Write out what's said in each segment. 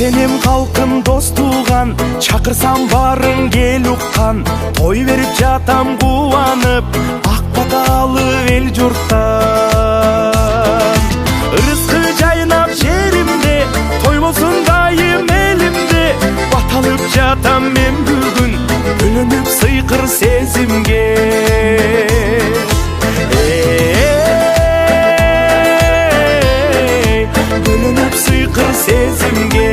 Atenim kalkın dost tuğan, çakırsam barın gel uqqan. Toy verip jatam kuvanıp, Akbata alıp el jurttan. Rızkı jaynap jerimde, toy bolsun dayım elimde. Batalıp jatam men бүгүн, бөлөнүп сыйкыр сезимге. Bölünüp sıykır sezimge.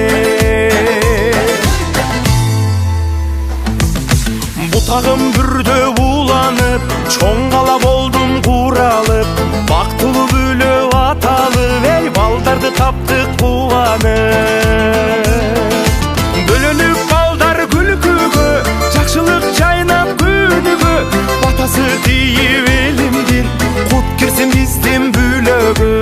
Butağım bürde bulanıp, çoңгала болдум куралып. Бактылуу бөлөп аталып, эй балдарды таптык кубанып. Бөлөнүп балдар күлкүгө, жакшылык жайнап күнүгө. Батасы тийип элимдин, кут кирсин биздин бүлөгө.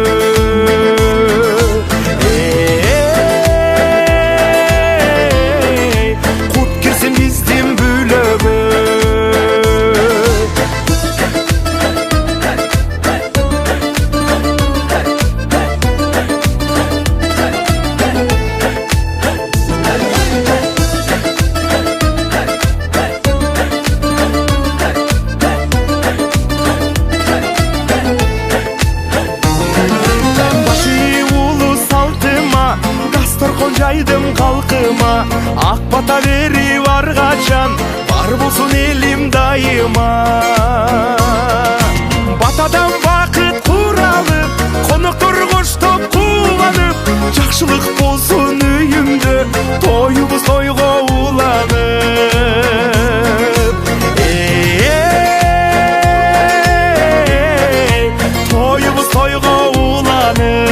Жайдым калкыма, Акбата берип аргачан, бар болсун элим дайыма. Батадан бакыт куралып, коноктор коштоп кубанып. Жакшылык болсун үйүмдө, тоюбуз тойго уланып. Тоюбуз тойго уланып.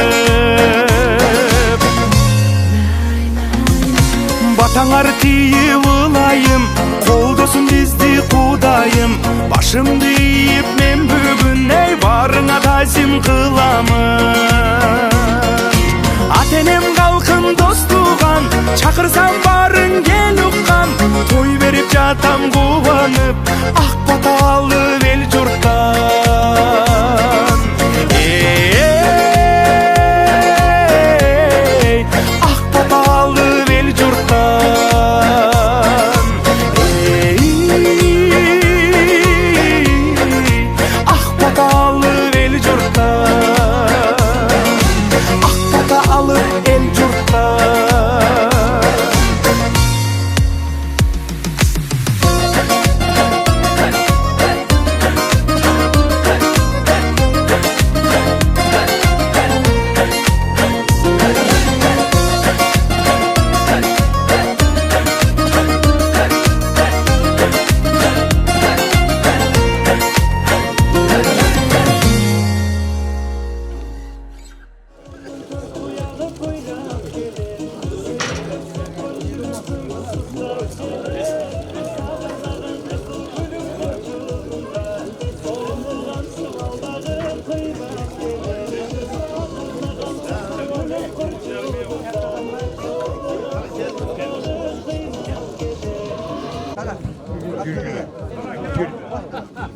Батаңар тийип ылайым, колдосун бизди кудайым. Башымды ийип мен бүгүн, эй барыңа тазим кыламын. Атенем калкын дос туган, чакырсам барың кел уккан. Той берип жатам кубанып, Акбата алып эл журттан. Акбата алып эл журттан. Акбата алып эл журттан. Акбата алып эл журттан.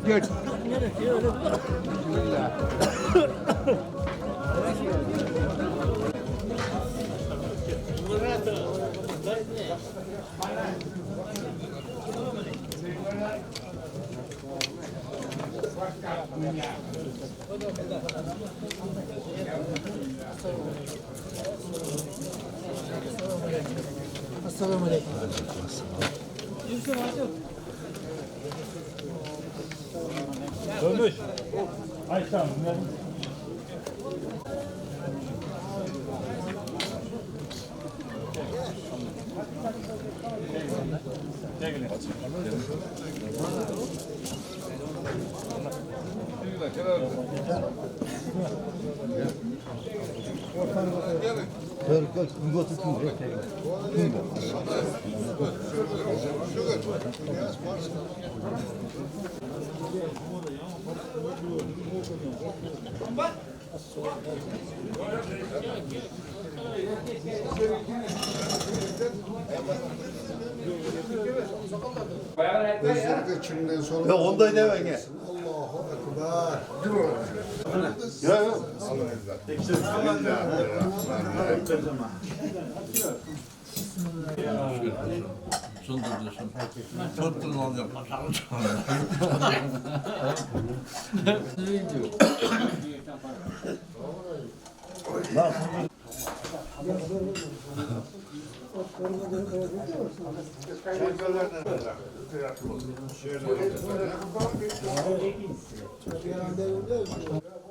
Good. Assalamu alaikum. Dönmüş. Ayşem. Özellikle Çin'den sonra... Yok onda ne ben ya? Allahu Ekber. Yok yok. Çıldırıyorsun. Tuttun oluyor. Paşanı çıkarıyor.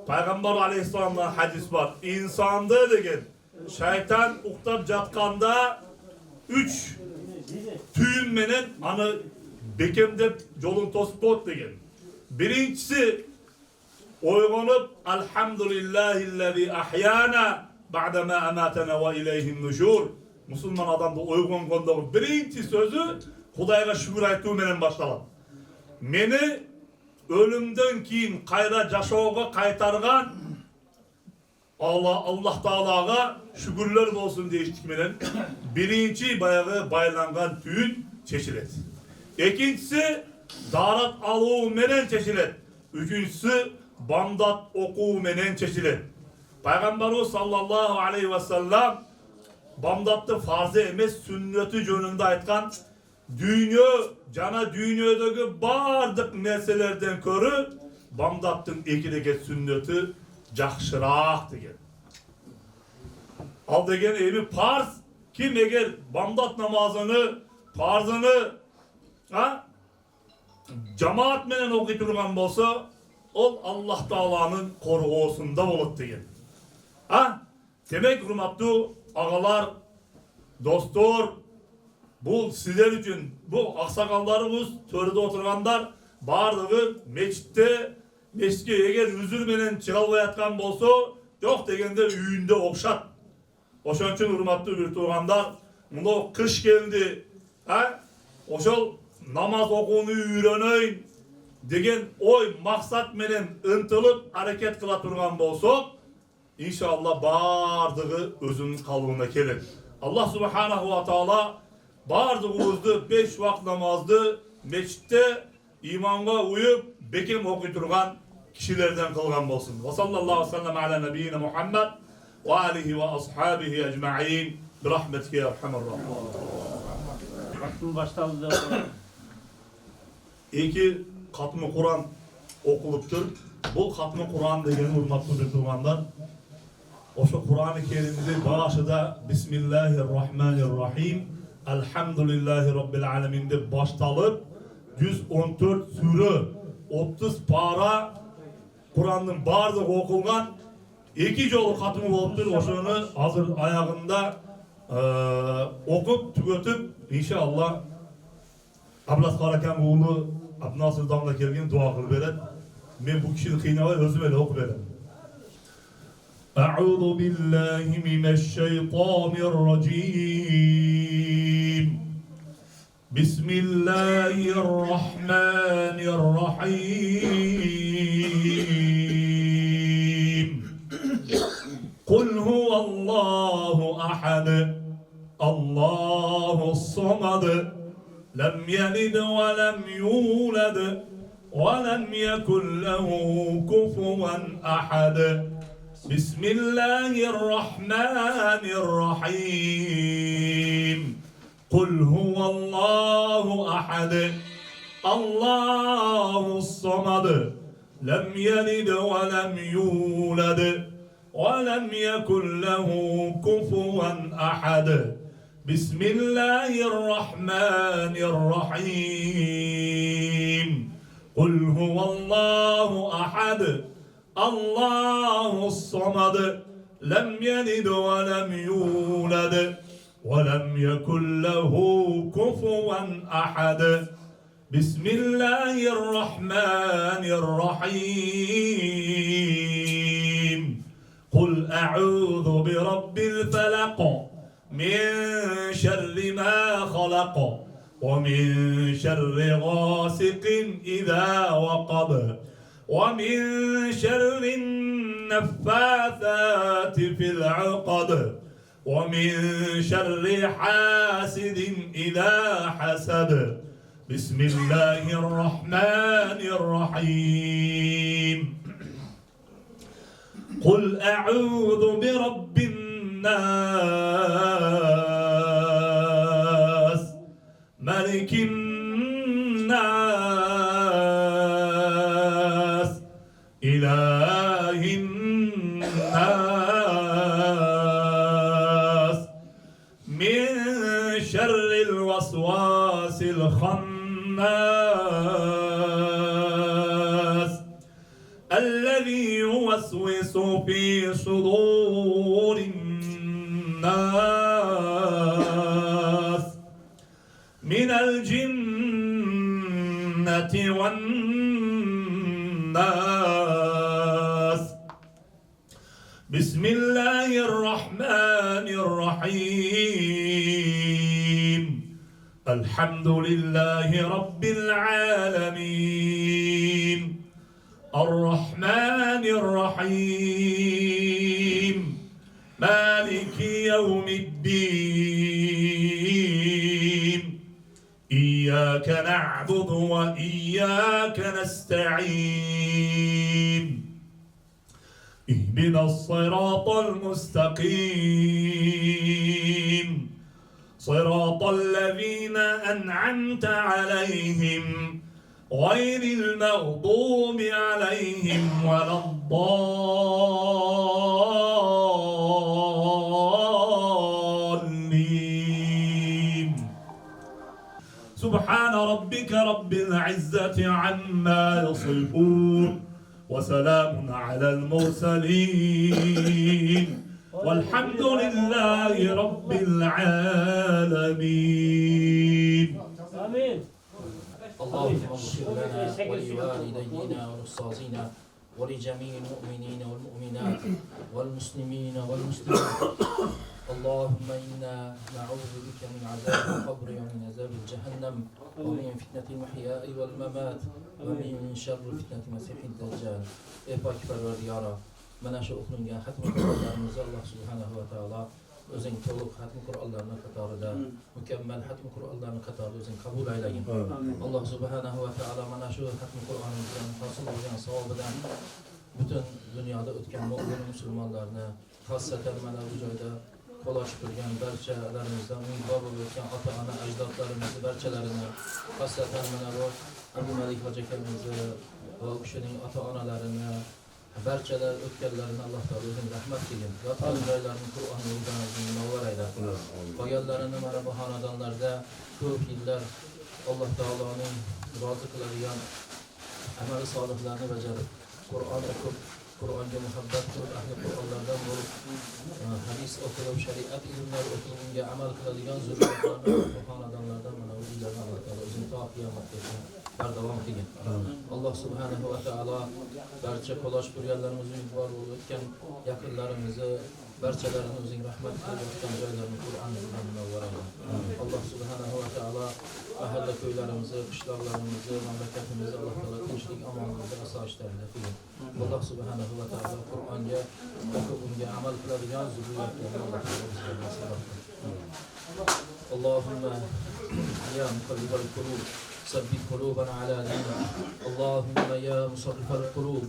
Peygamber aleyhisselam'dan hadis var. İnsanda degen şeytan uqtab jatkanda 3 tüyün menen anı bekemdep jolun tosip koyot degen. Birincisi oygonup elhamdülillahillezî ahyana ba'dema amatana ve ileyhin nuşur. Musulman adamda oygongonda birinci sözü Hudayga şükür aytуу menen başlalat. Meni ölümden keyin kayra jaşooga kaytargan Allah Taala'ga şükürler olsun deyiştik menen birinci bayağı baylangan tüyün çeşilet. İkincisi darat aluu menen çeşilet. Üçüncüsü bandat okuu menen çeşilet. Peygamberimiz sallallahu aleyhi ve sellem bamdatты farzı emes sünneti jönünde aytkan dünya jana dünyadagi bardık nerselerden körü bamdattın ekidege sünneti jakşıraak degen. Al degen evi farz kim eger bamdat namazını farzını cemaat menen okuy turgan bolsa ol Allah Taala'nın korgoosunda bolat degen. Demek hurmatlı ağalar, dostlar, bu sizler için, bu aksakallarımız, törede oturganlar, bardığı meçitke eğer üzülmenen çıkalbayatkan bolsa, yok degende üyünde okşat. Oşan için hurmatlı bir turganlar, bunu kış geldi, oşal namaz okuunu öğreneyin, degen oy maksat menen ıntılıp hareket kıla turgan bolsa, İnşallah bardığı özünün kalıbına kelir. Allah subhanahu wa ta'ala bardığımızdı 5 vakit namazdı meçitte imamga uyup bekim okuy turgan kişilerden kılgan bolsun. Ve sallallahu aleyhi ve sellem ala nebiyyina Muhammed ve alihi ve ashabihi ecma'in bi rahmetike ya erhamer rahim. Vaktin başladı. İki katmı Kur'an okuluptur. Bu katmı Kur'an degen hurmatlı bir turganlar. Oşo Kur'an-ı Kerim'de başıda Bismillahirrahmanirrahim Elhamdülillahi Rabbil Alemin'de baştalıp 114 sure 30 para Kur'an'ın bardığı okulgan iki jolu katımı oluptur. Oşonu hazır ayağında okup tükötüp inşallah Ablas Karakan oğlu Abnasır Damla kelgen dua kıl beret. Men bu kişinin kıynavay özüm ele oku beret. أعوذ بالله من الشيطان الرجيم بسم الله الرحمن الرحيم قل هو الله أحد الله الصمد لم يلد ولم يولد ولم يكن له كفوا أحد بسم الله الرحمن الرحيم قل هو الله أحد الله الصمد لم يلد ولم يولد ولم يكن له كفوا أحد بسم الله الرحمن الرحيم قل هو الله أحد الله الصمد لم يلد ولم يولد ولم يكن له كفوا أحد بسم الله الرحمن الرحيم قل أعوذ برب الفلق من شر ما خلق ومن شر غاسق إذا وقب ومن شر النفاثات في العقد ومن شر حاسد إذا حسد بسم الله الرحمن الرحيم قل أعوذ برب الناس ملك الناس إله الناس من شر الوسواس الخناس الذي يوسوس في صدور الناس من الجنة والناس بسم الله الرحمن الرحيم الحمد لله رب العالمين الرحمن الرحيم مالك يوم الدين إياك نعبد وإياك نستعين اهدنا الصراط المستقيم صراط الذين أنعمت عليهم غير المغضوب عليهم ولا الضالين سبحان ربك رب العزة عما يصفون وسلام على المرسلين والحمد لله رب العالمين آمين. اللهم اغفر لنا ولوالدينا ولأستاذنا ولجميع المؤمنين والمؤمنات والمسلمين والمسلمات. اللهم إنا نعوذ بك من عذاب القبر ومن عذاب جهنم ومن فتنة المحيا والممات ومن شر فتنة مسيح الدجال. Ey pak Parvardigara, mana shu o'qilingan xatm Qur'onlarimizni Alloh subhanahu va taolo o'zing to'liq xatm Qur'onlarni qatorida, mukammal xatm Qur'onlarni qatorida o'zing qabul aylagin. Alloh subhanahu va taolo mana shu xatm Qur'onimizdan hosil bo'lgan savobidan butun dunyoda o'tgan mu'min musulmonlarni, xosatan mana bu joyda qo'l ochib turgan barchalarimizdan umidvor bo'lib o'tgan ota-ona ajdodlarimizni barchalarini, xosatan mana bu Abu Malik hoji akamizni va u kishining ota-onalarini, barchalar o'tganlarini Alloh taolo o'zing rahmat qilgin. Yotgan joylarini Qur'on yo'lidan o'zing munavvar ayla. Qolganlarini mana bu xonadonlarda ko'p yillar Alloh taoloning rozi qiladigan amali solihlarni bajarib, Qur'on o'qib, Qur'onga muhabbat qilib, ahli Qur'onlardan bo'lib, hadis o'qilib, shariat ilmlari o'qilib, unga amal qiladigan zurriyotlarni bu xonadonlardan mana bu uylarni Alloh taolo o'zing to qiyomatgacha bardavom qilgin. Alloh subhanahu va taolo barcha qolosh turganlarimizni umidvor bo'lib o'tgan yaqinlarimizni barchalarini o'zing rahmat qilib o'tgan joylarini Qur'on bilan munavvar ayla. Alloh subhanahu va taolo mahalla ko'ylarimizni, qishloqlarimizni, mamlakatimizni Alloh taolo tinchlik, omonlikda osoyishtalikda qilgin. Alloh subhanahu va taolo Qur'onga o'qib unga amal qiladigan zurriyotlarni Alloh taolo bizga nasib qilsin. Allohumma ya muqallibal qulub ثبت قلوبنا على دينك. اللهم يا مصرف القلوب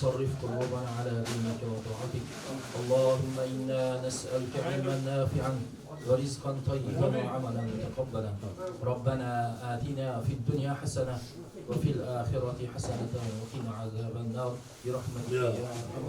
صرف قلوبنا على دينك وطاعتك. اللهم إنا نسألك علما نافعا ورزقا طيبا وعملا متقبلا. ربنا آتنا في الدنيا حسنة وفي الآخرة حسنة وقنا عذاب النار برحمتك يا أرحم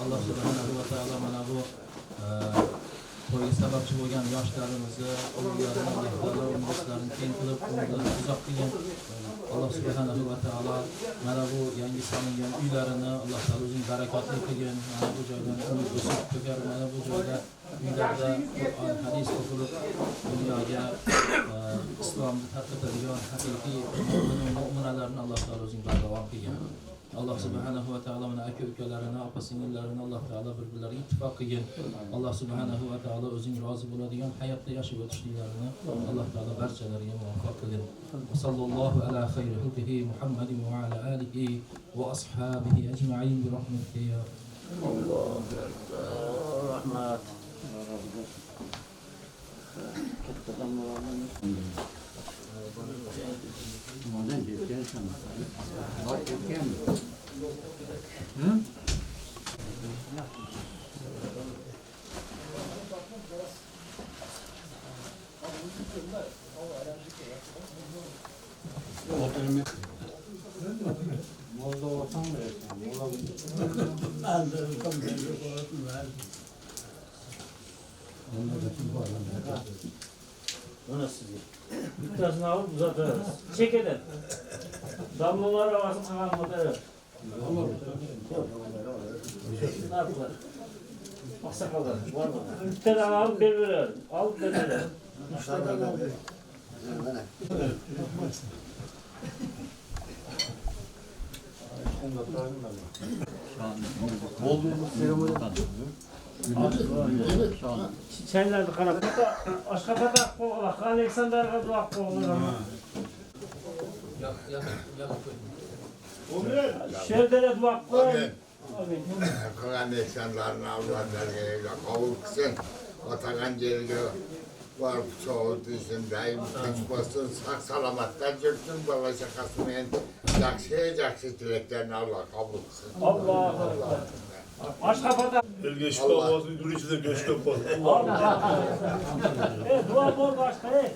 Allah subhanahu wa ta'ala mana bu to'yga sababchi bo'lgan yoshlarimizni, o'g'illarni, umrlarini keng qilib, umrlarini uzoq qilgan. Allah subhanahu va taolo mana bu yangi solingan uylarini Alloh taolo o'zining barakotli qilgan. Mana bu joydan umid o'sib ko'kar, mana bu joyda uylarda Qur'on, hadis o'qilib, dunyoga islomni tarqatadigan haqiqiy mu'minalarni Alloh taolo o'zining bardavom qilgan. Allah subhanahu va taolo mana aka-ukalarini, opa-singillarini Alloh taolo bir-birlariga ittifoq qilgan. Allah subhanahu va taolo o'zing rozi bo'ladigan hayotda yashab o'tishliklarini Alloh taolo barchalariga muvaffaq qilgan. Sallallohu ala khayri xalqihi Muhammadin va ala alihi va ashabihi ajma'in bi rahmatika ya Alloh. Rahmat. O nasıl değil? Bir tanesini alıp uzatırız. Çek eder. Damlalar havası kalmadı. Ne yaptılar? Aksakallar. Var mı? Bir tane alıp verirler. Alıp verirler. Çaylarda kanapta, Aşkabad'a koğla, Alexander'ga duak koğla. Şerdere duak koğla. Kur'an eksenlerini avlarlarıyla kavurksun. Atakan geliyor. Var soğudu için daim kaçmasın, sağ salamatlar görsün, bala şakasının yakşı dileklerini Allah kabul etsin. Allah. Aşkabad'a. Elgeçlik olmasın, gürücü de göçlük olsun. Dua bol başka.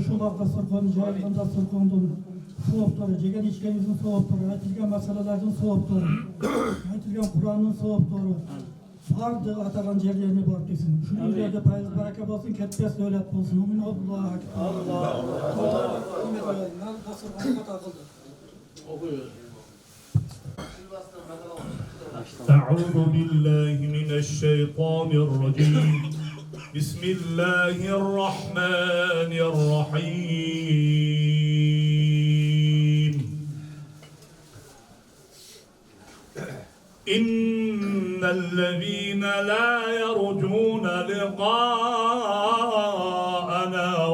Şulakta sorkonu, cahilanda sorkonu, soğukları, cegen içkenizin soğukları, aytilgen meselelerden soğukları, aytilgen Kur'an'ın soğukları, fardı atakan yerlerine bak desin. Şu yüzlerde payız baraka olsun, ketbes devlet olsun. Amin Allah'a hakik. Allah. Nasıl rahmet akıldı. أعوذ بالله من الشيطان الرجيم بسم الله الرحمن الرحيم إن الذين لا يرجون لقاءنا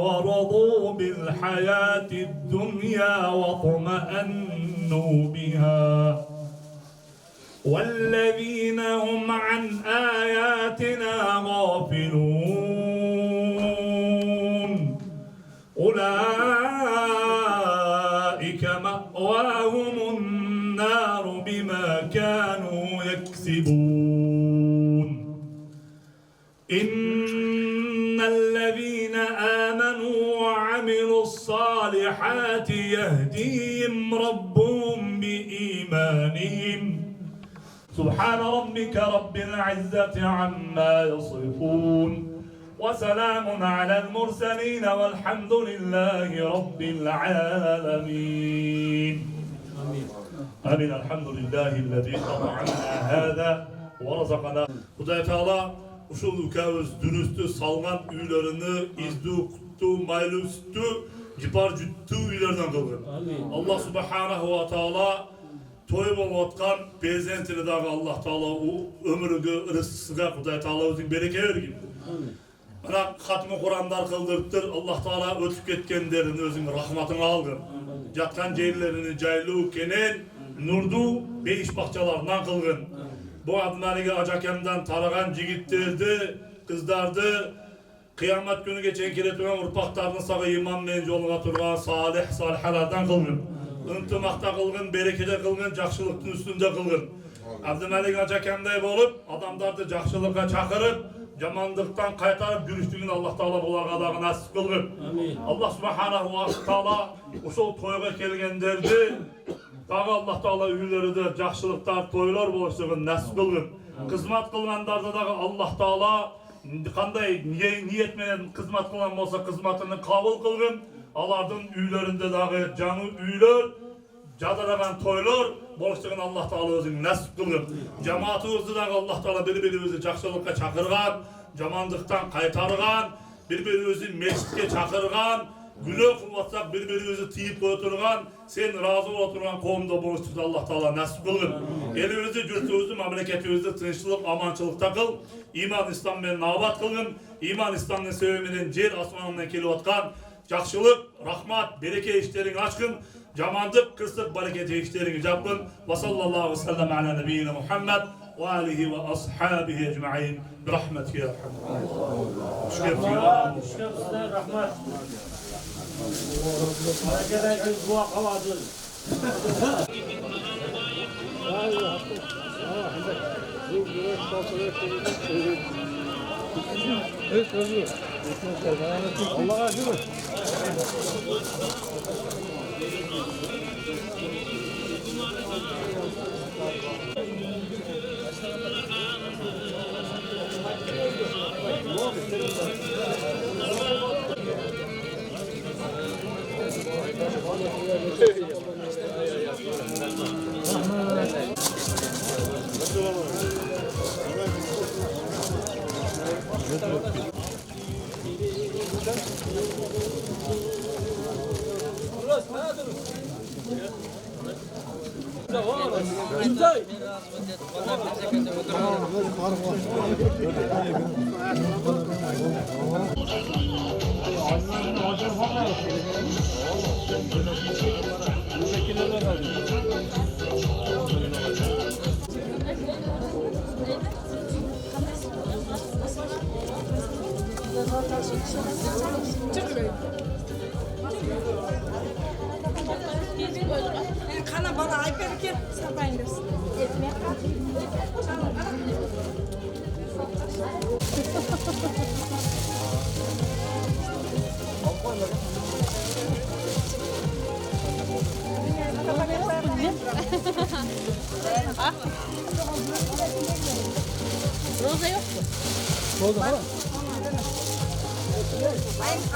ورضوا بالحياة الدنيا واطمأنوا بها والذين هم عن آياتنا غافلون أولئك مأواهم النار بما كانوا يكسبون إن الذين آمنوا وعملوا الصالحات يهديهم ربهم بإيمانهم سبحان ربك رب العزة عما يصفون وسلام على المرسلين والحمد لله رب العالمين آمين الحمد لله الذي قطعنا هذا ورزقنا Huday Teala uşul ülkemiz dürüstü salgan üylerini izdu kuttu maylı üstü cipar cüttü üylerden kılgın. Allah subhanahu wa ta'ala toy bolatkan prezentini dağı Allah Teala o ömrüge rızkıga Huday Teala özün bereke vergin. Mana hatmı Kur'anlar kıldırıptır. Allah Teala ötüp ketkenlerini özün rahmatını algın. Jatkan yerlerini jaylı kenen nurdu beyiş bakçalarından kılgın. Bu adlarıge acakemden taragan jigitlerdi, kızdardı, kıyamet günü geçen kiretüven urpaktarını sağı iman men joluna turgan salih salihalardan kılgın. Intımakta kılgın, berekede kılgın, jakşılıktın üstünde kılgın. Abdülmelik acakemdey bolup, adamdardı jakşılıkka çakırıp, jamanlıktan kaytarıp yürüstüğün Allah Teala bularga dağı nasip kılgın. Allah subhanahu wa ta'ala uşul toyga kelgenderdi, dağı Allah Teala üyleri jakşılıktar toylar boluştuğun nasip kılgın. Kızmat kılgandarda dağı Allah Teala kanday niyet menen kızmat kılgan bolsa kızmatını kabul kılgın. Alardın üylerinde dağı canı üyler, jadaragan toylar boluştuğun Allah Teala özün nasip kılgın. Cemaatımızda dağı Allah Teala bir-birimizi jakşılıkka çakırgan, jamanlıktan kaytargan, bir-birimizi meçitke çakırgan, günah kılvatsak bir-birimizi tiyip götürgan, sen razı oturgan kovumda boluştuğun Allah Teala nasip kılgın. Elimizi, yurtumuzu, memleketimizi tinçlik, amançılıkta kıl, iman İslam menen nabat kılgın, iman İslam'ın seviminin cer asmanından kelip atkan, jakşılık, rahmat, bereke işlerini açkın, jamanlık, kırsık, bereketi işlerini japkın. Ve sallallahu aleyhi ve sellem ala nebiyyina Muhammed ve alihi ve ashabihi ecma'in. Birahmetike ya Rahman. Allah sizden rahmet. Berekeden biz dua kavadın. Allah'a şükür. Kana bana ayıp ki sen paylaşırsın.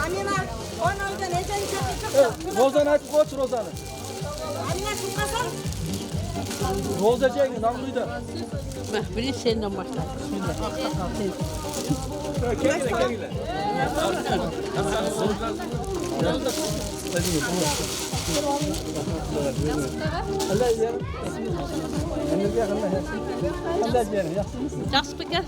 Amina, onu da neden çok Rozan aç koç Rozan'ı. Amina tutmasan. Roza Cengiz namluydu. Bir senden başla. Gel. Allah ya. Allah ya. Yaxşı bir gel.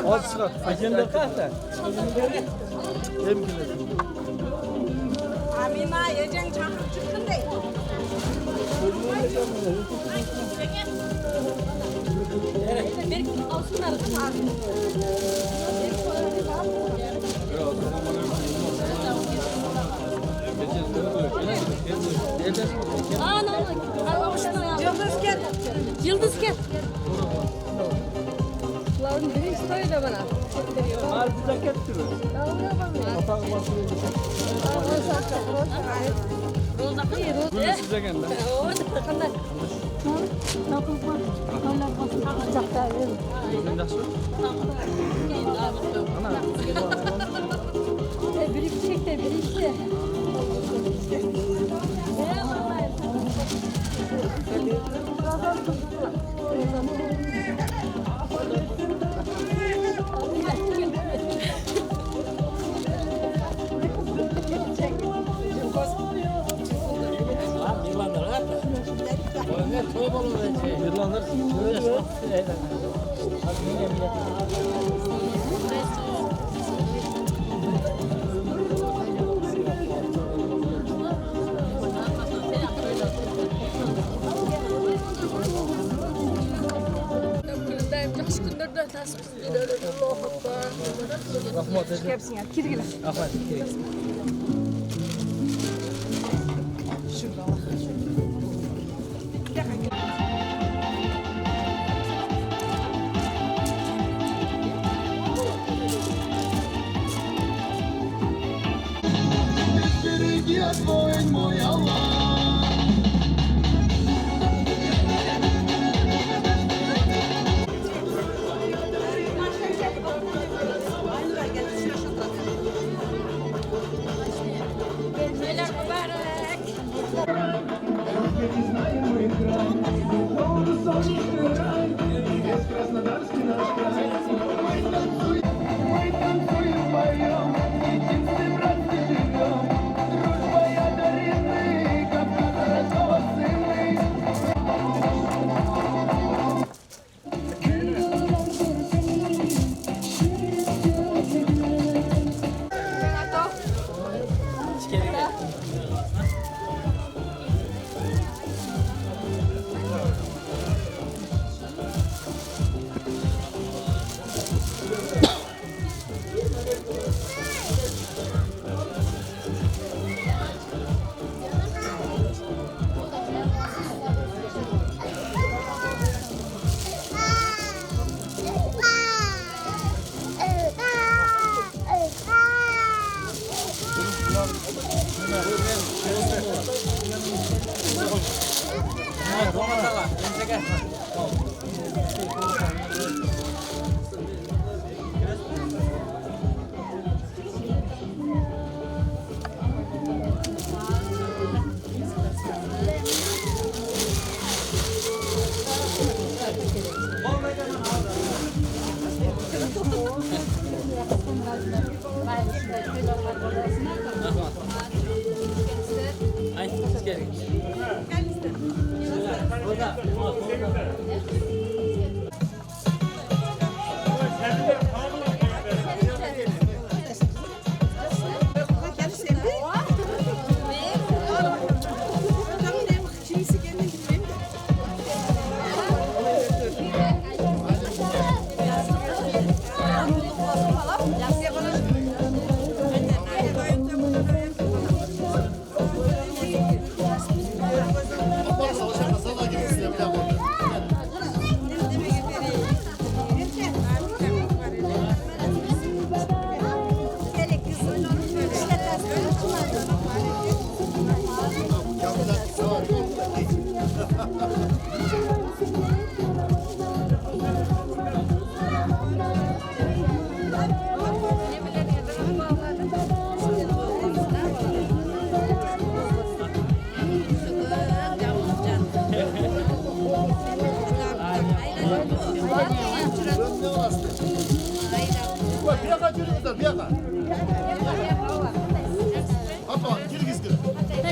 Hadi çıkar. Acemde kahve. Amina, yiyeceksin çakır çıktın değil. Yıldız gel. Yıldız gel. Lan biri söyle bana. Harbize getiriyor. Roza hayır. Bunu size geldi. Bir çek de bir işte. Hepsini yap. Kirgiler.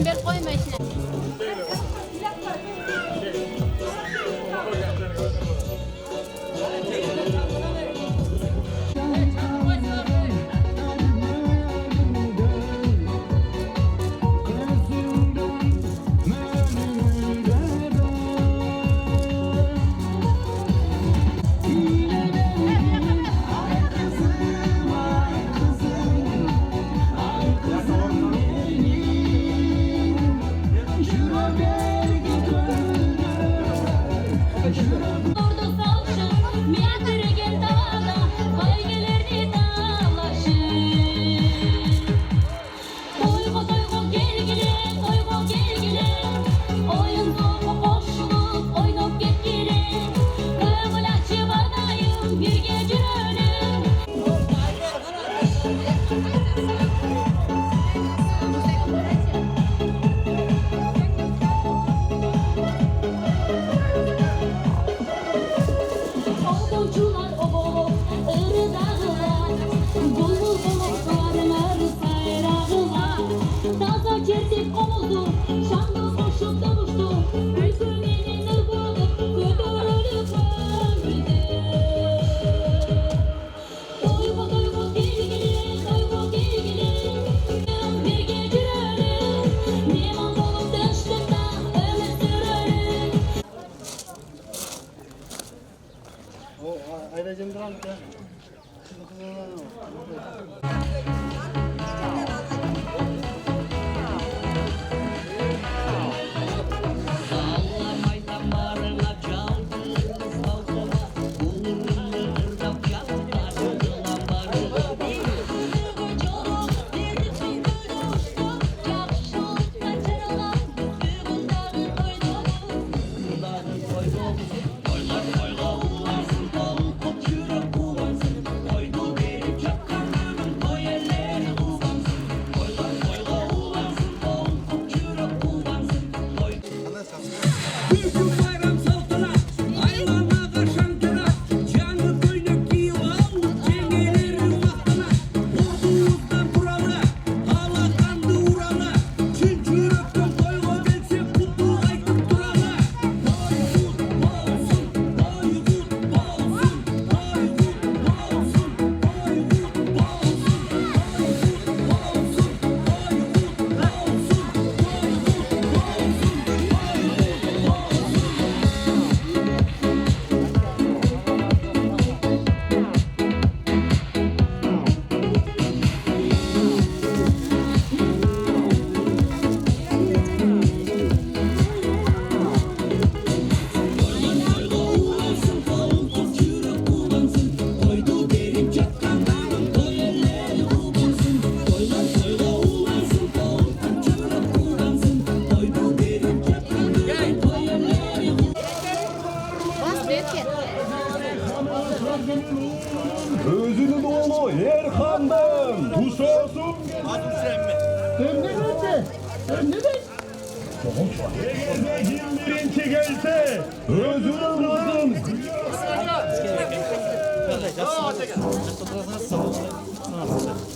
Ben koyma içine. Özünü doğulu Erkan'dan kuş olsun. Eğer kim birinci gelse özünü doğulu.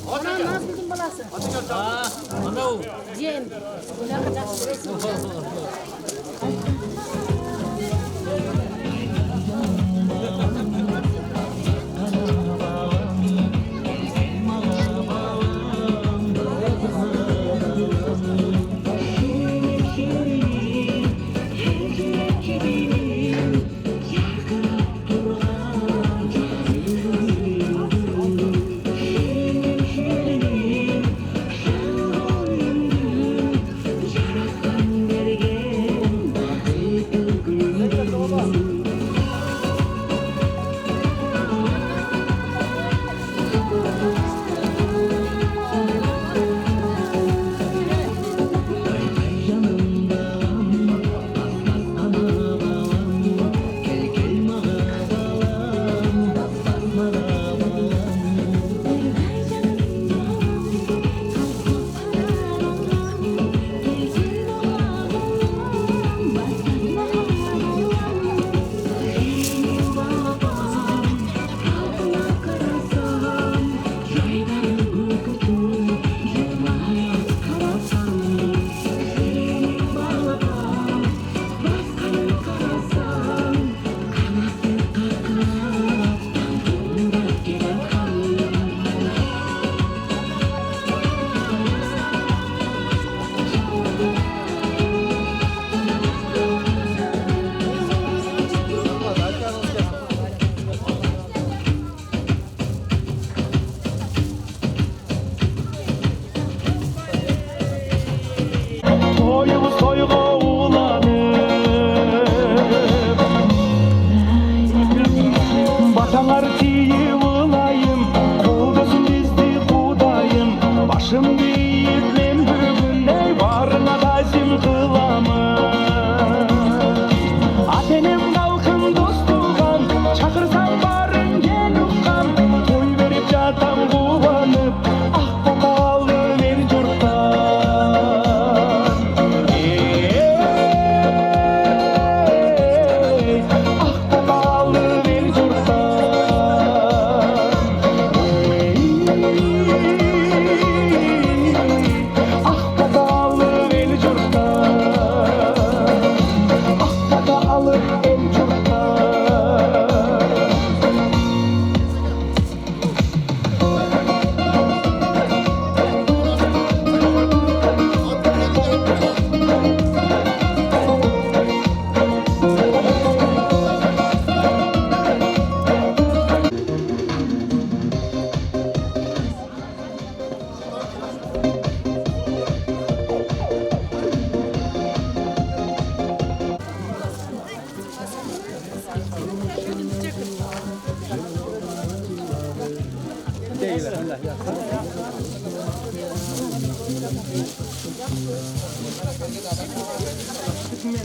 Ona nasıl buldun balası? Ana o. Cem.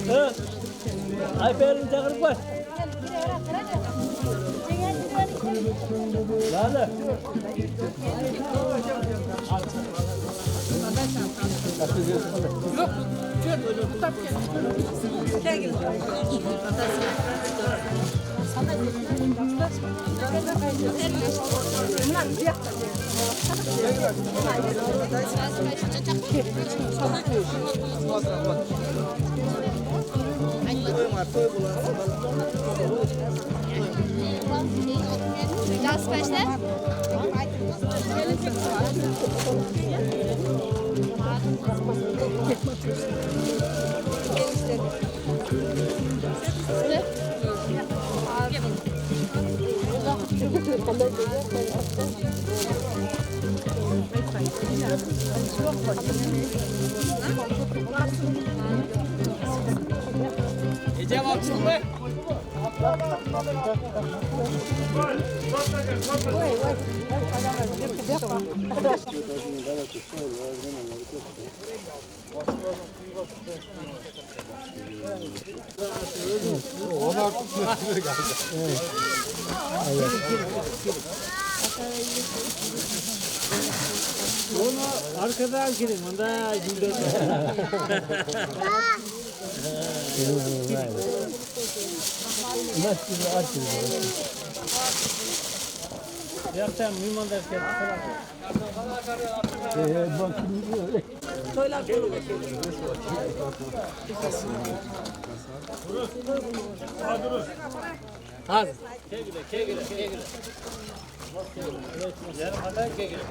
Evet. Ayfer'in çakırık var. Lale. Gaz kaçta? Ece baksın be. Onu arkadan girin. Onda şimdi. Yapacağım mimar derken. Hadi. Kegile. Yarım kadar kegile.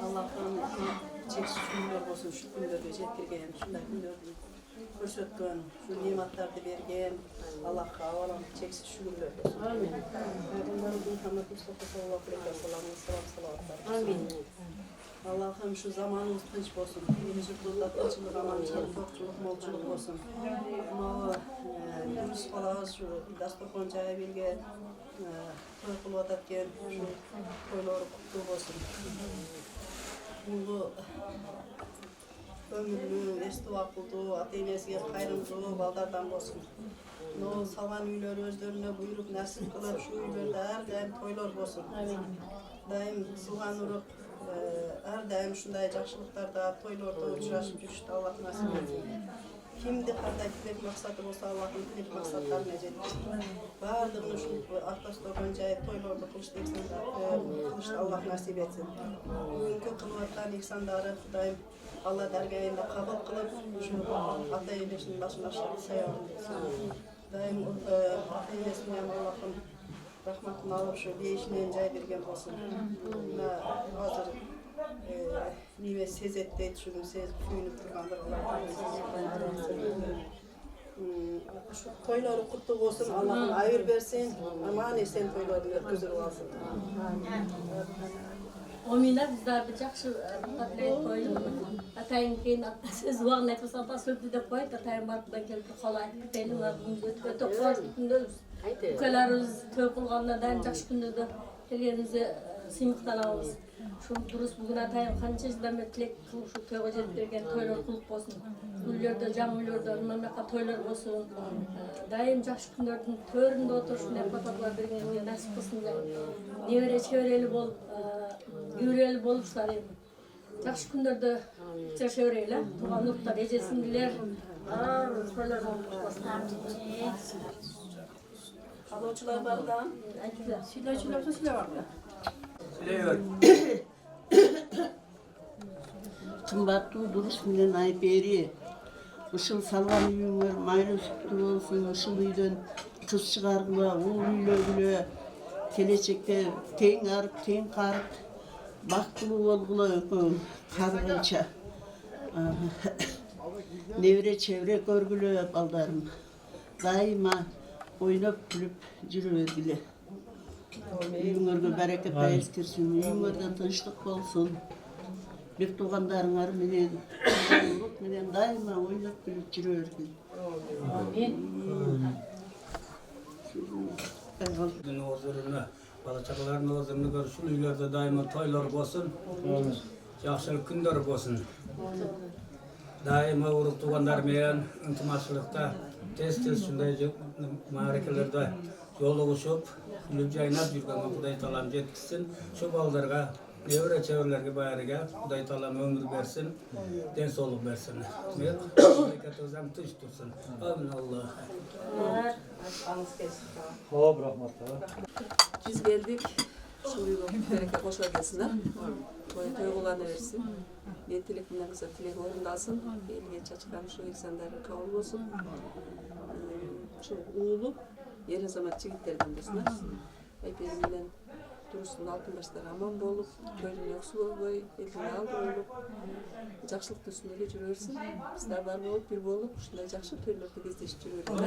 Allah'tan çeksiz günler olsun, şu günleri getirgen, şunday günlerdi ko'rsatgan, şu ne'matlarni bergan Allohga avvalom cheksiz shukrlar bo'lsin. Amin. Payg'ambarimiz Muhammad Mustafa sallallohu alayhi vasallamga salom-salovat. Amin. Allohim shu zamonimiz tinch bo'lsin. Elimiz yurtda tinchlik, amonchilik, to'qchilik, mo'lchilik bo'lsin. Durust xolos shu dasturxon joyi bergan, to'y qilayotgan shu to'ylar qutlug' bo'lsin. Bu ömürlü, estuvakuldu, ata-enasiga xayrımcılığı baldardan bo'lsin. No salgan uylar özlerine buyurup nasip kılıp şu uylarda her daim toylar bo'lsin. Daim silgan urip, her daim shunday yaxshiliklarda, toylarda uchrashib yurishni Alloh nasip etsin. Kimde qanday tilak maqsadi bo'lsa, Allohning tilak maqsadlarini yetkazsin. Bardığını shu ortasida turgan joy toylarda qilishni Alloh nasib etsin. Bugungi qilayotgan ihsonlari Xudoyim Allah dergahında kabul kılıp şu ata-enasinin başına sayalım. Daim ata-enasine Allah'ın rahmetini alıp şu değişinen cay bergen olsun. Hazır niye sezetteydi şunu sezip köyünüp durgandır şu toyları kutlu olsun, Allah'ın ayır versin, aman esen toylarını güzel olsun. Ominlar bizlar bir yaxshi taklif qo'ydik. Atayin keyin siz vaqt nafas opas o'tdi deb qo'ydik. Atayin baribdan keldi qolay. Deylar bunga o'ta qo'rqib kunduz. Ukalarimiz to'y qilganlardan yaxshi kunlarda kelganimizni siymoqdan olamiz. Shu durust bugun atayin qancha yildan beri tilak qilib shu to'yga jelib bergan to'ylar qilib bo'lsin. Uylarda, jamiylarda nimaqa to'ylar bo'lsin. Daim yaxshi kunlarning to'rida o'tirib shunday fotolar berganga nasib qilsin. Nevere çevreli bol yüreli boluşlar endi. Yaxshi kunlarda yaşayveraylar. Tuğan nurtlar ecesindiler. Şöyle Halıçılar bardan. Silahçılar olsa silah var mı? Kımbatlı duruş bilen Ayperi. Işıl salgan uyuңар maylı sütlü olsun. Işıl uydan kız çıkargıla, oğul üyle. Gelecekte teң arıp, teң qarıp, baktılı olgula kazgınça. Nevre çevre görgülü baldarım. daima oynap gülüp yürüvergili. Uyuңlarga bereket payız kirsin, uyuңlarda tınçlık bolsun. Bir tuğandarınar menen, oğluluk menen daima oynap gülüp yürüvergili. Huzuruna, bala-çaqaların huzuruna görüşül uyllarda daima toylar bolsun. Yaxşılık günler bolsun. Daima uruq tuğandar menen ıntımaçılıkta tez şunday ma'rakalerde yoluguşup, gülüp jaynap yurgan Hudaý Talam jetkizsin. Şu baldarga, nevre çevrlerge bayarıga Hudaý Talam ömür bersin, densoluk bersin. Memleketimizdem tinç dursun. Amin Allah. Hop rahmatlar. Biz geldik. Şu uygun bereke hoşa gelsinler. Toygulanı versin. Ne tilekimden kısa tilek orundasın. Elge çaçıkan şu insanları kabul olsun. Şu uğulu yerin zaman çigitlerden desinler. Ayperimden duruşsun altın başlar aman bolup, köylün yoksul olboy, elini aldı olup, jakşılık üstünde жүрөрсүн. Bizler var bolup, bir bolup, şunday jakşı toylordu кездешип жүрөбүз.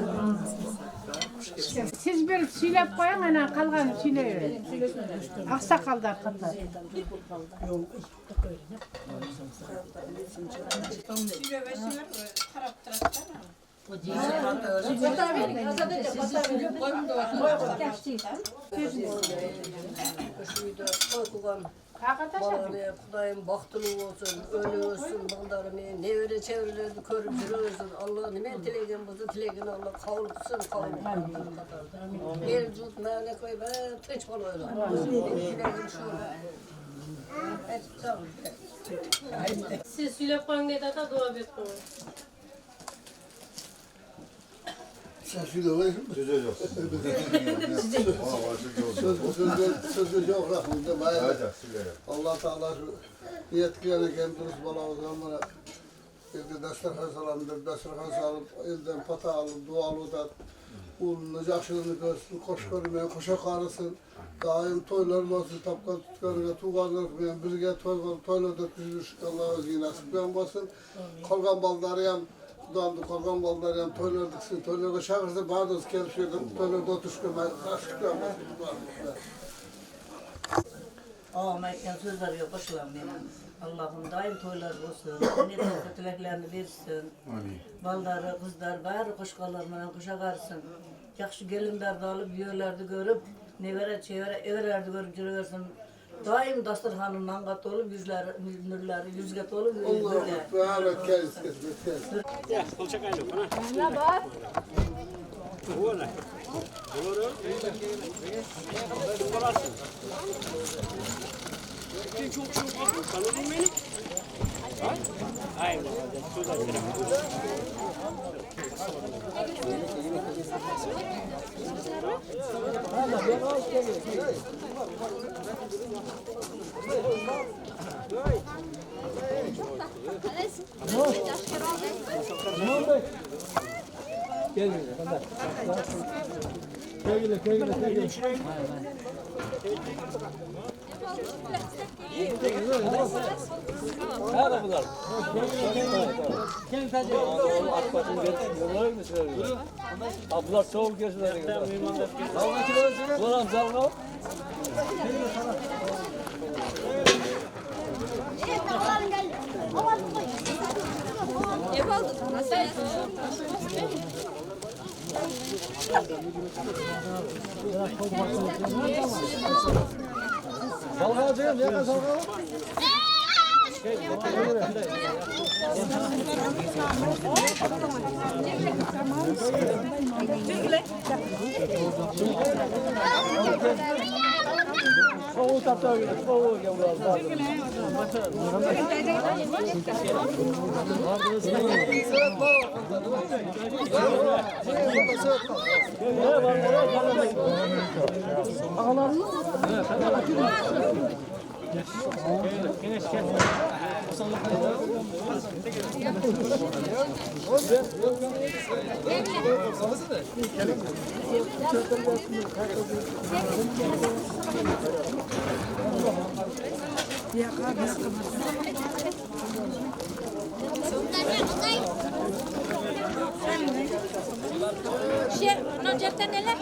Siz bir söylep koyun, ana kalgan söyle. Aksakallar katar. Kudayım baktılığı olsun, öyle olsun, bağları nevre çevrelerdi körüp yürüyorsun. Allah ne tilegin buzu tilegin Allah kavul kısın kavul. El cüt mene koy ben teç oluyorum. Tilegin şu. Siz söylep koyun dedi ata dua bet koyun. Sen söyle var mı? Söz yok rahminde bayağı. Allah Teala şu yetkilene kendiniz balavuzlarına evde dasturxon salamdır, dasturxon salıp elden pata alıp dualı da ulunu jakşılığını görsün, koş görmeyen koşa karısın. Daim toylar olsun, tapkan tutkanıga tuğanlar bilen birge toylarda küzülüşük Allah özü nasip bilen basın. Kolgan baldarıyam Kudandı kolgan baldarıyam toylarda kısın, toylarda şakırsa bağdız kelişirdim, toylarda oturuşkırmayı karşılıklar basın. Ağamayken sözlerine koşulan benim. Allah'ım daim toylar olsun, ne tileklerini versin. Balları, kızlar, bari koşkalarına kuşakarsın. Yakşı gelinlerdi alıp, yörlerdi görüp, nevere çevre, everlerdi görüp yürüversin. Daim dasturxanından kat olup, nürleri yüzget olup, Allah'ım, rahmet gelsin. Ya, kolçak aynı bana. Ne var? Bu ne? Doğru. Çok bakın, tanıdın beni? Aynen. Ablar soğuk geçler. Ulan salma. Ev aldık. Nasıl? Salga diyorum ya salga. Soğuk tatlı gibi, soğuk gibi biraz. Orta neler?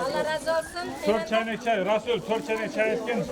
Allah razı olsun. 4 çayını çay, Rasul 4 çayını çay etken.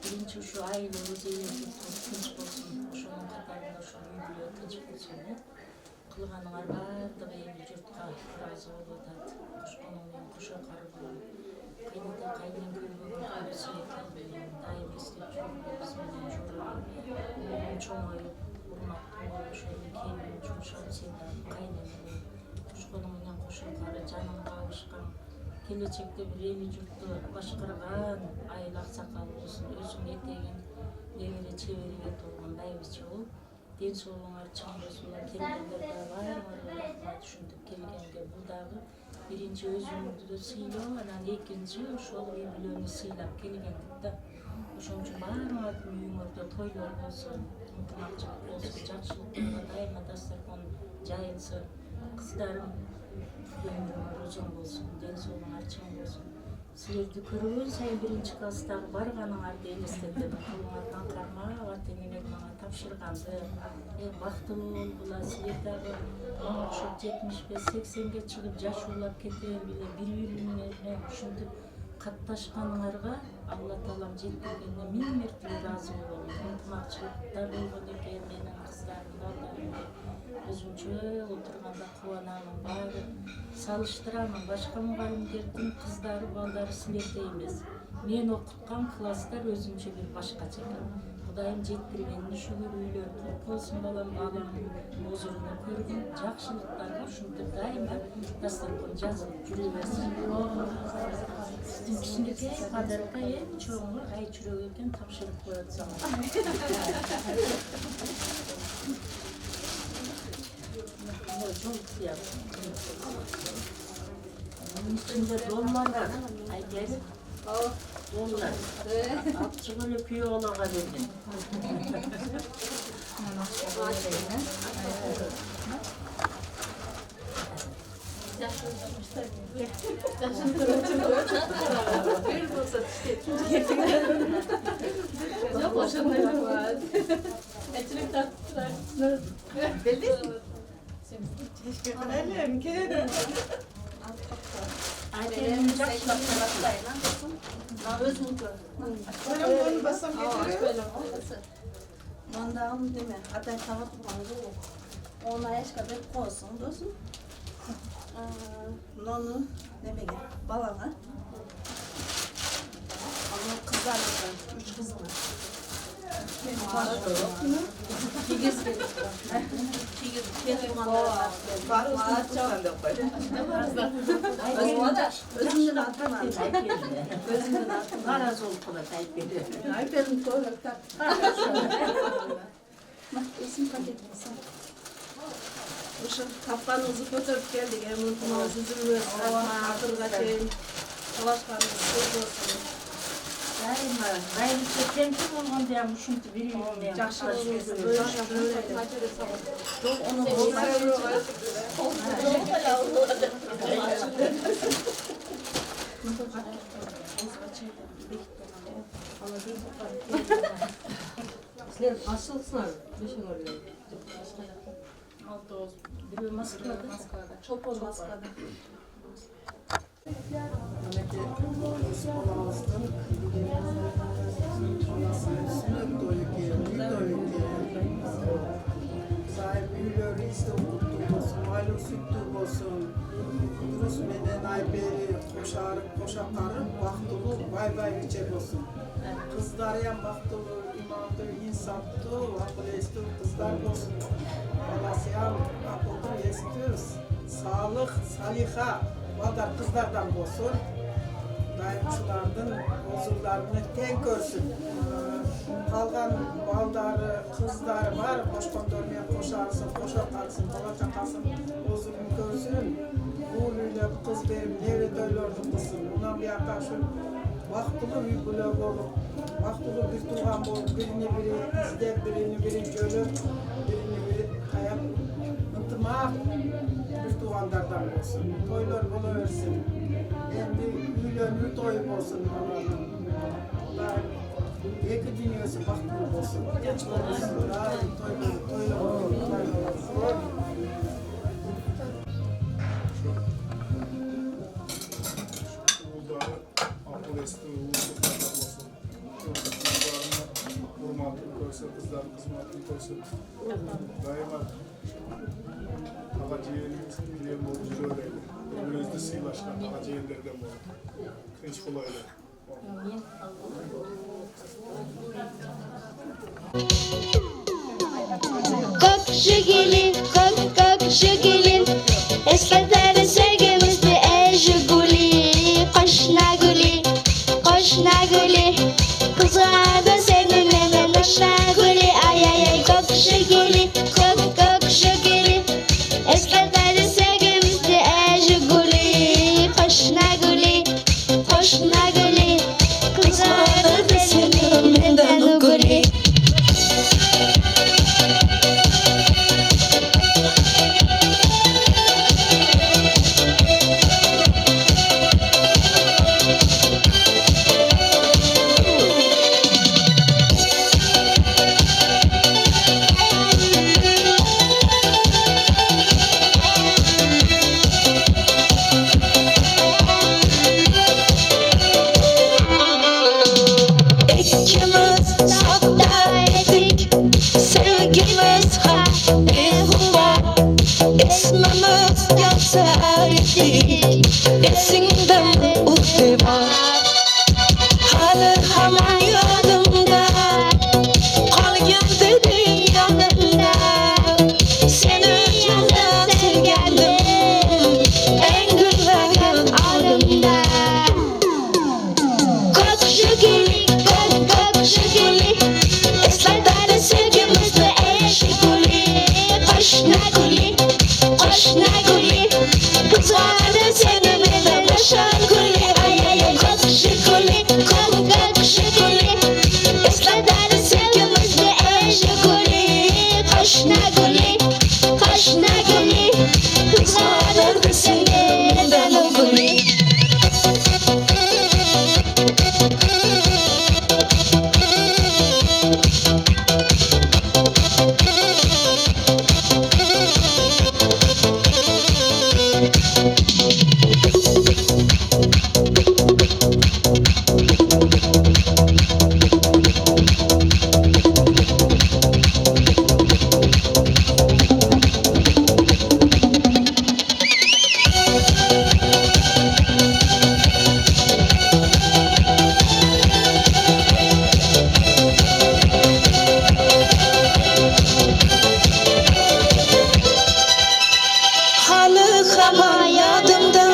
Birinci şu ailemiz eylesin, tinç olsun, şunun katarında şu büyülüyor, tinç olsun. Kılganlar bardığı evi yurtqa razı oludat, kuşkonunun kuşa karıbı. Kaynata kaynan gülbü sürekli daim istep bismillah jurulu. Çoğayıp, urmaklı olup, şöyle kendini çoğuşan senden kaynan kuşkonunun kuşa karı canın kavuşkan. Gelecekte bir evi yurttu başkırgan aylak sakal olsun, özün etegen evine çeviriye dolgan dayıbızcı olup den soğuğunlar çağırısınlar kelgenler de var düşündük kelgenge bu dağı birinci özümüzü de sıylağı anan ikinci uşol birbirlerini sıylap kelgendikte uşun için var mühümürde toylar olsun, ıntınakçılık olsun, jakşılıklarına daima dastarkon jayılsın, kızlarım ömrüm uzun olsun, den soğuğun açığın olsun. Силерди көргөн сайын биринчи класстагы барганыңарды элестетем. Кулуңардан кармап, ата-энеңер мага тапшырганды. Бактылуу болгула, силер дагы мага окшоп 75-80ге чыгып жашуулап кете биле, бири-бири менен ушинтип катташканыңарга Алла Таалам жеткиргенине 1000 мертебе ыраазы болом. Ынтымакчылыкта болгон экен менин кыздарым, балдарым. Өзүмчө отурганда кубанамын, баары салыштырамын. Башка мугалимдердин кыздары, балдары силердей эмес. Мен окуткан класстар өзүмчө бир башкача экен. Кудайым жеткирген ушулар үйлөр кут болсун балам, баламдын озуруна көргөн жакшылыктарга ушинтип дайыма дастаркан жазылып жүрө берсин. Сиздин кичинекей кадырга эң чоңу ай чүрөк экен, тапшырып коётсам. Çok siyah. Bunun içinde dolmalar, ayten, dollar. Apçı böyle piyolağa verdim. Teşekkür ederim ki. Ayten'in jakşılaklarıyla. Özüm gör. Bunu basam getiriyor. Mandağım deme. Atay tavuk bandı o. Ona yaşka bir koysun dostum. Nonu demeye balana. Ama kızarlıktan 3 kız var. Kigiz gelir. Kigiz gelir. Var mı? Özümden atamam. Özümden atamam. Garaz olup da kayıp geliyor. Ayfer'in tuvalette. Resim paketlesin. Şu kapkanızı fotoğraf geldik. Unutmaz, üzülmez. Hatırga şey. Savaşkanımız söz olsun. Daima, daima temsil olgan deyam, uşuntu biri-birine Жақшылығыңыз böyle. Жоқ, оны Sizler asılsınlar. Beşin oluyor. Biri Moskva'da. Çopon Moskva'da. Sahip büyüleri işte kutlu olsun, malum sütlü olsun. Durus menen ayberi, koşarıp, koşakarıp, vaktılı, bay bay içer olsun. Kızlar yan vaktılı, imanlı, insaptı, akıl esti kızlar olsun. Balası yan akıllı estiyoruz. Sağlık, saliha, valdar kızlardan olsun. Daimçılardan huzurlarını ten görsün. Kalgan baldары, kızları var, koşkondormen koşarsın, koşakarsın, balacakasın, huzurunu görsün. Bu üyle kız benim nevret öylördüm kızım. Ondan bir arkadaşım vaktılı büyükle olup, vaktılı bir tuğan olup, birini biri izlep, birini biri jölüp, birini biri kayap, ıntımak bir tuğanlardan olsun. Toylar buluversin. Endi üylönü toyup olsun. Eki dünyası baktığı olsun. Geç olsun. Toylar olsun. Oğulları akıl esti, uğurluklar olsun. Çocuklarına hurmatını koysun, kızların kızmatını koysun. Daima ağa ciğerimiz bilen boğucu öyleydi. Ömrünüzde sıylaşkan ağa ciğerlerden boğucu. Kınç kolaydı. Kokşu gelin, kokşu gelin. Eskederi sevgimizdi ey guli. Koşna guli, koşna guli. Kızlarda senin hemen koşna guli. Ay ay ay kokşu gelin, kokşu gelin. Eskederi sevgimizdi ey guli. Koşna guli, koşna guli. Kızlarda senin hemen guli. İkimiz sabda edik, sevgimiz behuda. İsmimiz yazar edik, esinde mi var? Halı hamam yanımda, kalgın dedin yanımda. Seni candan sevgeldim, en güllerin alımda. Kok şükürlü, kok şükürlü, ıslatları sevgimizle eşikuli. Koşna guli, koşna guli, kızardı seni bile başan guli. Ay ay ay, kok şükürlü, kok şükürlü, ıslatları sevgimizle eşikuli. Koşna guli, koşna guli, kızardı seni bile guli. Halı hama yadımda,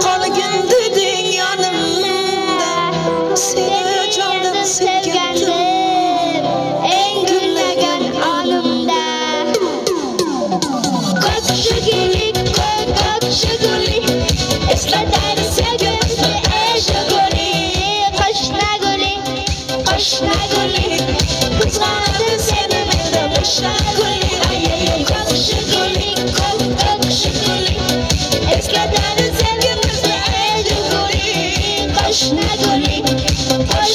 kalgın dedin yanımda. Seni candan sevgeldim, en gülleyen anımda. Kok şükürlü, kok şükürlü, ıslatları sevgimizle eşikuli. Koşna guli, koşna guli, kızardı seni bile başan guli. Ay ay ay, kok şükürlü, kok şükürlü, ıslatları sevgimizle eşikuli. Koşna guli, koşna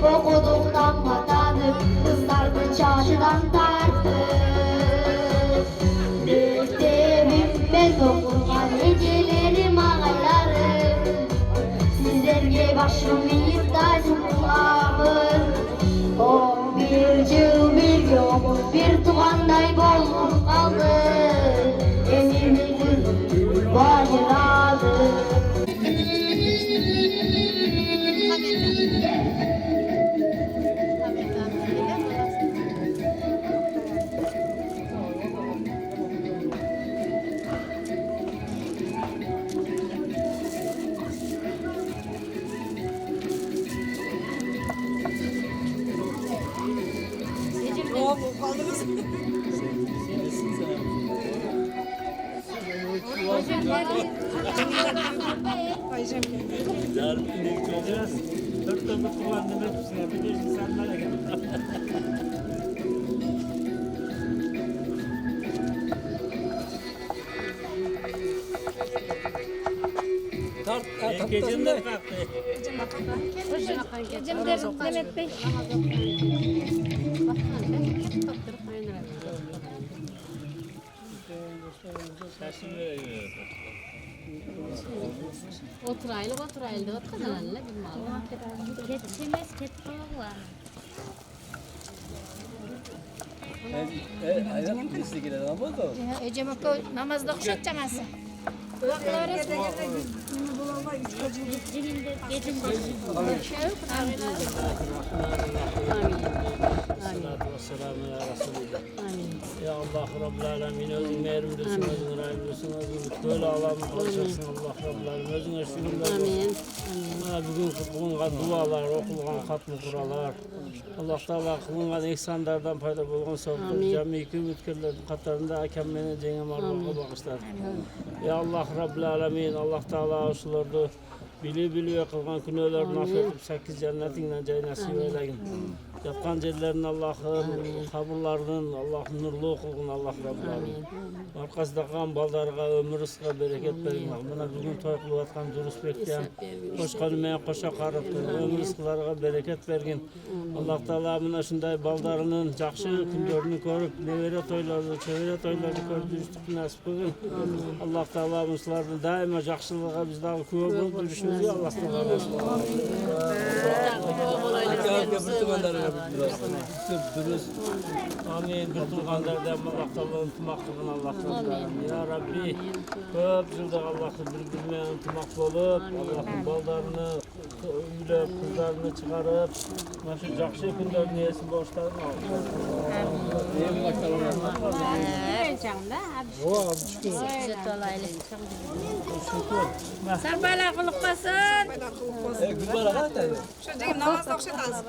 Okuduktan vatanı, kızlardı çarşıdan tartı. Mektebimde dokungan gecelerim ağaylarım. Sizlerge başım eğip taşım kulağımın. 11 yıl bir yolum bir tuğanday bolup kaldı. Elimizin bacıradı. Dört tane kullandım hepsine. Bir de insanlara geldim. Gecem de kalktı. Gecem de Mehmet Bey. Oturaylı da oturaylı bilmem. Geçmez ketpalar. Aynen birisi girer ama da. Ecem oku namazda kuşatacağım. Kulakları cebimde Salatu ve selamu ya Resulullah. Ya Allah Rabbul Alemin özün mehrimlisin, özün rahimlisin, özün böyle Allah'ım kalacaksın Allah Rabbul Alemin. Özüne şükürler olsun. Bugün dualar, okulgan hatmı kuralar. Allah Teala kılıngan ihsanlardan payda bulgan sohbet. Cami-i ümitkerlerin katlarında hakemmenin cengi marmaka bağışlar. Ya Allah Rabbul Alemin, Allah Teala usulardı. Bili kılgan günahlarını affedip 8 cennetinle cay nasip eyleyin. Yapkan yerlerin Allah'ın kabullarının Allah'ın nurlu kılgın Allah Rabbul Alemin. Arkasında kan baldarga ömür ısığa bereket verin. Buna bugün toy kılıvatkan durus bekleyen koşkanı men koşa karıptın. Ömür ısıqlarga bereket vergin. Allah Teala buna şunday baldarının jakşı günlerini görüp nevere toylarını, çevre toylarını görüp dürüstlük nasip kılgın. Allah Teala bunlardan daima jakşılığa bizden küve bulup duruşumuzu Allah Teala nasip kılgın. dürüst. Amin. Bir tuğanlardan Allah'tan ıntımaklığın Allah'tan. Ya Rabbi, köp yılda Allah'ın birbirine ıntımaklı olup, Allah'ın ballarını, üylep, kızlarını çıkarıp, nasıl jakşı günlerini yesin borçlarını al. Amin. Sarbaylar kılıkmasın. Şu diyeyim namaz okşatasın.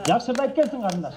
Yakşırda gelsin kardeş.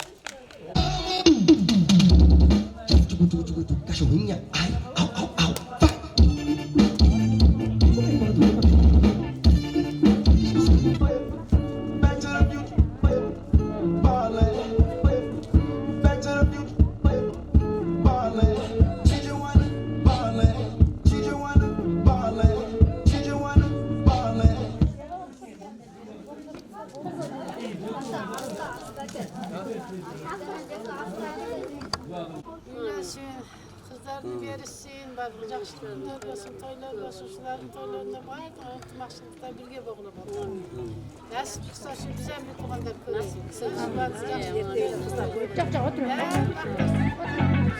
Kızlarını verirsin, bakılacak şükürler olsun, toylar olsun, şuların toylarına bayık, unutmakçılıkta birge boğulup olur. Nasıl çıksa şu güzel bir tuğanda kırılsın. Çok çok oturun. Hayır.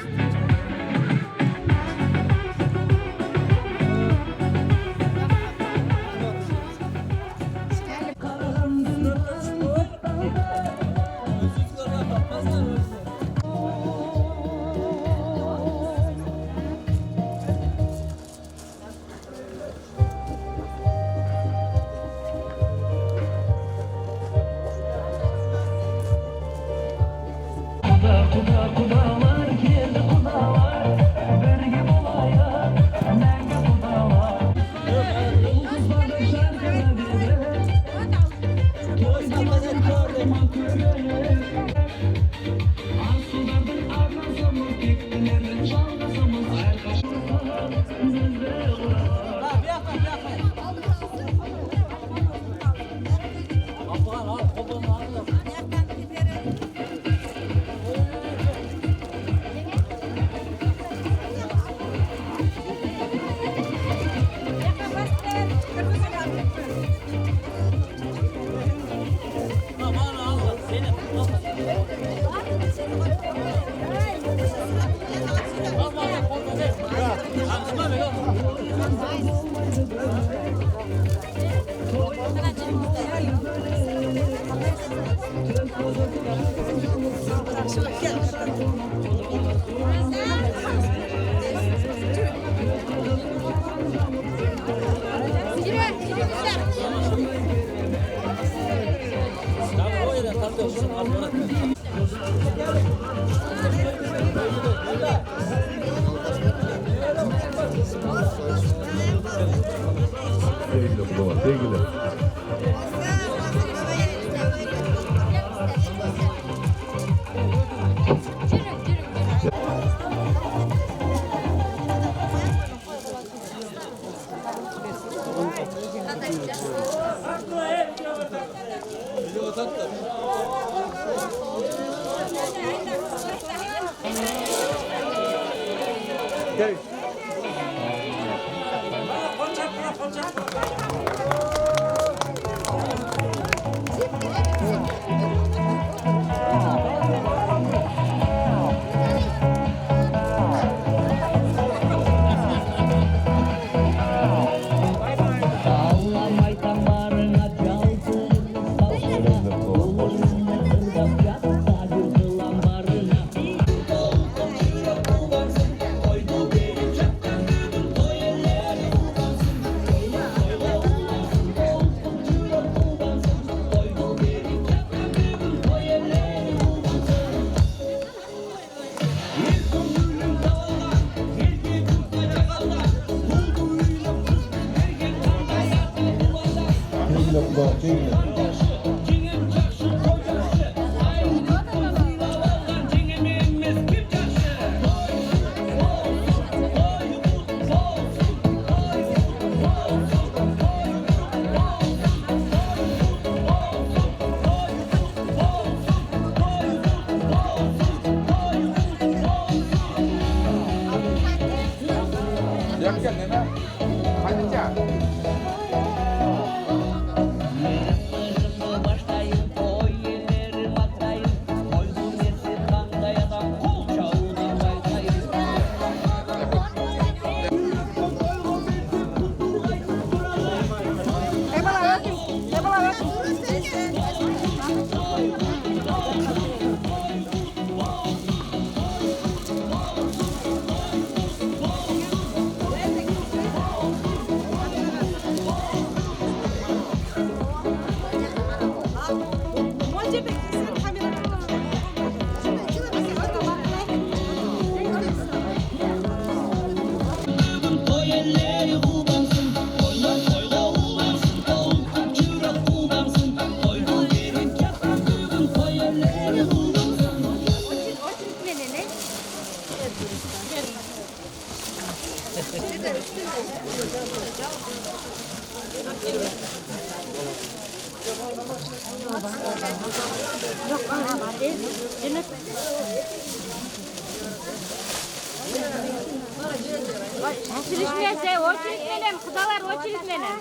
Silişmeyse o çilikmelen, kudalar o çilikmelen.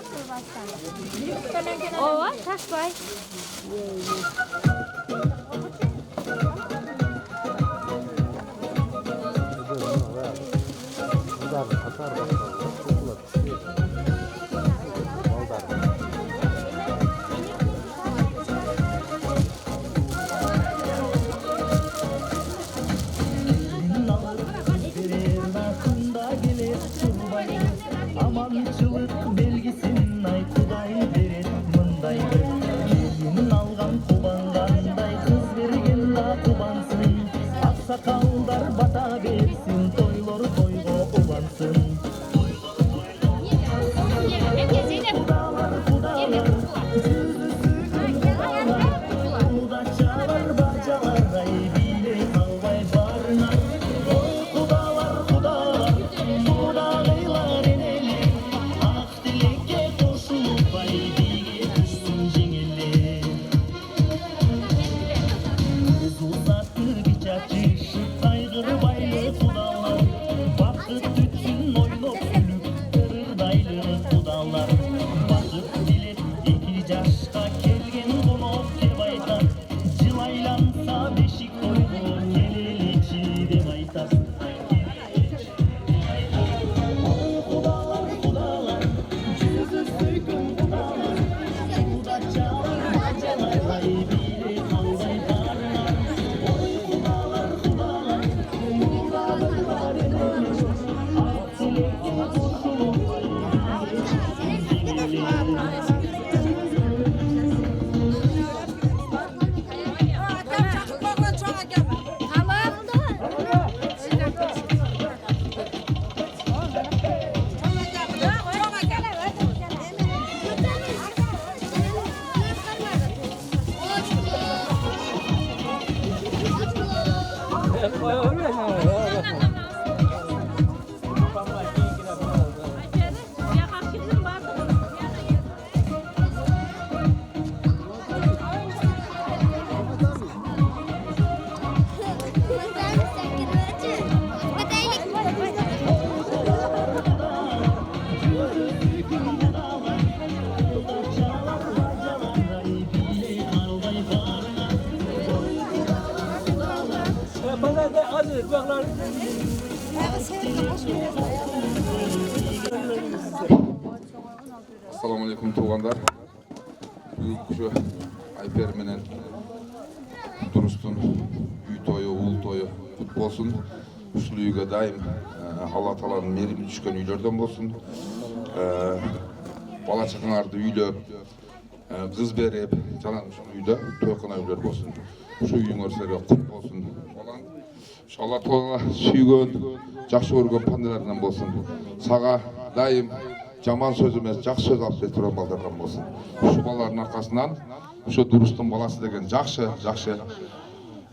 O var, taş bay. Amançılık belgisin ay Kuday verir mındaydı. Gelinin algan kubanganday kız vergen la kubansın. Aksakallar bata versin toylor toygo ulansın. Assalamu alaikum tuğanlar. Büyük şu Ayper menen Durustun üy toyu, uğul toyu kut bolsun. Uşul üyge daim Allah Taala'nın merimi düşkön üylerden bolsun. Bala çakаңарды üylöp, kız berip, jalan uşul üyde toykana üyler bolsun. Şu üyüңөр serge kut bolsun. Allah Taala süygön, jakşı görgön pandalardan bolsun. Saga daim jaman söz emas, jakşı söz alып бере турган балдардан болсун. Şu балдардын аркасынан ошо Durustун баласы деген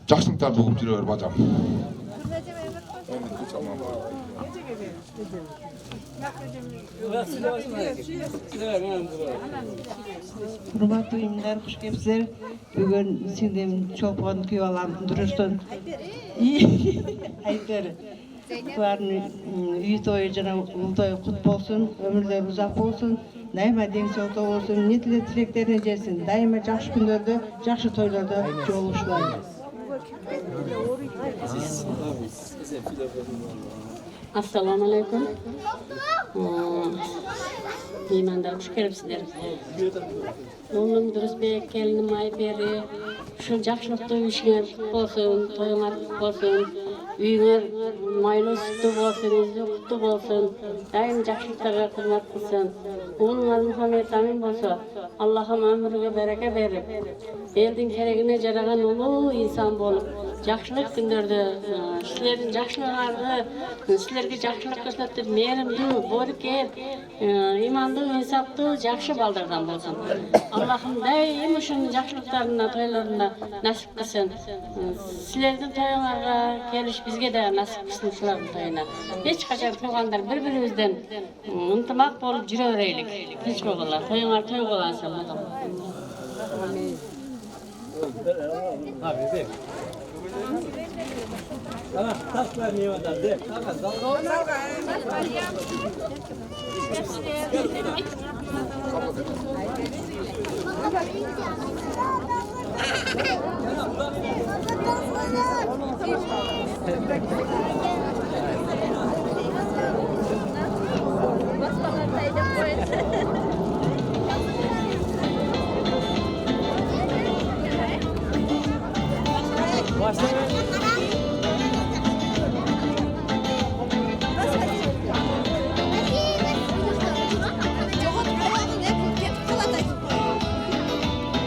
жакшылыктар бугуп жүрө бер бажам. Hurmatly uyumlar, hoş gelipsizler. Bugün senden çolpan kuyup alam Durustun. Ayper. Bularning uy to'yi jana ul to'yi qut bo'lsin, ömürleri uzoq bo'lsin, daima dengsoqda bo'lsin, ne tileklerini yesin, daima yaxshi kunlarda, yaxshi to'ylarda jolishlaydi. Assalomu alaykum. Mehmonlar xush kelibsizlar. O'g'lim Durustbek, kelinim Ayperi, shu yaxshilikda uyishinglar bo'lsin, to'yinglar bo'lsin. Uyinglar maylı sütü olsun, izli kutu olsun, daim yaxşılıklara hizmet kılsın. Oğlunlar Muhammed Amin bolsa, Allah'ım ömrüge bereke verip, eldin keregine jaragan ulu insan bolup, yaxşılık günlerde, sizlerin yaxşılıklarını, sizlerge yaxşılık ko'rsatib, merimli, borker, imanlı, insaplı, yaxşı baldardan bolsun. Allah'ım daim uşunun yaxşılıklarına, toylarına nasip kılsın. Sizlerin toylarına geliş bizge de nasip kılsın şuların toyuna. Hiç kaçar tuğanlar birbirimizden ıntımak bolup jüre vereylik. Hiç boğular, toyunlar toy bolansın. Amin. Abi be. Ana taslar niye var de?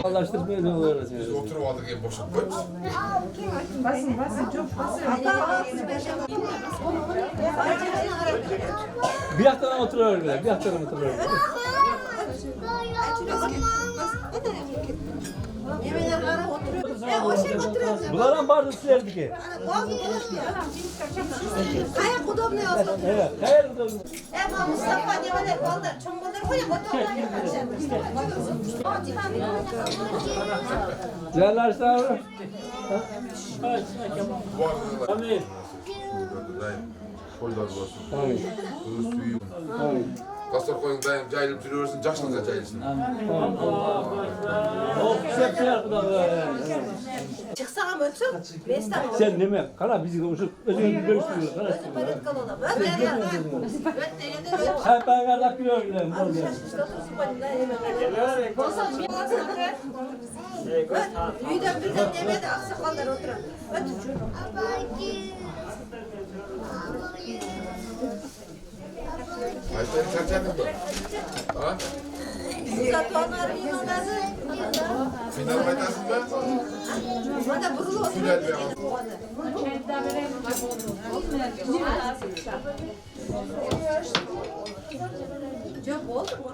Allah'tırmıyor ne olur acaba? Biz oturup aldık en boşak koymuş. Basın çok basın. Bir haftadan oturuyor bile, bir haftadan oturuyor. Bunlardan bardı silerdi ki. Kayak udobne olsun. Evet, kayak udobne. Mustafa ne var baldır, çoğunlar koyup Değerli sağ olun. Amin. Koylar olsun. Amin. Amin. Kastor koyun daim cayılıp duruyorsun, jakşılıkla cayılsın. Çıksam ötsün, bestem olur. Sen deme, kana bizi konuşup özünü görüştürüyor. Özüm böyle kalalım. Öt Sen bana gardak biliyor gidelim. Büyüden birden demedi, aksakallar oturan. Öt. Ayşe'nin çarçadın mı? Ha? Zatonlar imanları. Final baytasın mı? Bana burulu olsun. Süler be. Çok oldu mu?